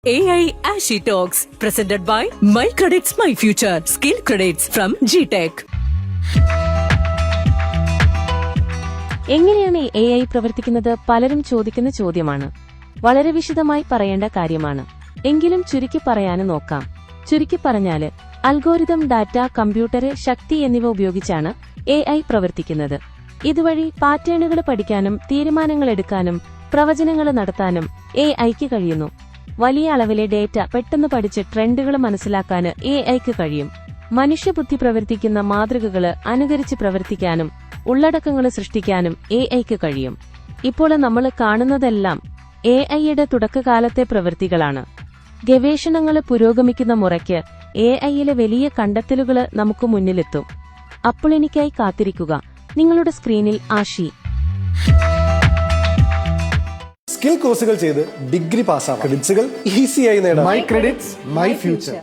AI Ashi Talks, presented by My Credits My Future, Skill Credits from GTech. എങ്ങനെയാണ് AI പ്രവർത്തിക്കുന്നത്? പലരും ചോദിക്കുന്ന ചോദ്യമാണ്. വളരെ വിശദമായി പറയേണ്ട കാര്യമാണ്. എങ്കിലും ചുരുക്കി പറയാനും നോക്കാം. ചുരുക്കി പറഞ്ഞാല് അൽഗോരിതം, ഡാറ്റ, കമ്പ്യൂട്ടർ ശക്തി എന്നിവ ഉപയോഗിച്ചാണ് AI പ്രവർത്തിക്കുന്നത്. ഇതുവഴി പാറ്റേണുകൾ പഠിക്കാനും തീരുമാനങ്ങൾ എടുക്കാനും പ്രവചനങ്ങൾ നടത്താനും AIക്ക് കഴിയുന്നു. വലിയ അളവിലെ ഡേറ്റ പെട്ടെന്ന് പഠിച്ച് ട്രെൻഡുകൾ മനസ്സിലാക്കാൻ AIക്ക് കഴിയും. മനുഷ്യബുദ്ധി പ്രവർത്തിക്കുന്ന മാതൃകകൾ അനുകരിച്ച് പ്രവർത്തിക്കാനും ഉള്ളടക്കങ്ങൾ സൃഷ്ടിക്കാനും AIക്ക് കഴിയും. ഇപ്പോൾ നമ്മൾ കാണുന്നതെല്ലാം AIയുടെ തുടക്കകാലത്തെ പ്രവൃത്തികളാണ്. ഗവേഷണങ്ങൾ പുരോഗമിക്കുന്ന മുറയ്ക്ക് AIയിലെ വലിയ കണ്ടെത്തലുകൾ നമുക്ക് മുന്നിലെത്തും. അപ്പോൾ എനിക്കായി കാത്തിരിക്കുക. നിങ്ങളുടെ സ്ക്രീനിൽ ആഷി. സ്കിൽ കോഴ്സുകൾ ചെയ്ത് ഡിഗ്രി പാസ്സാവാം. ക്രെഡിറ്റ്സുകൾ ഈസിയായി നേടാം. My credits my future.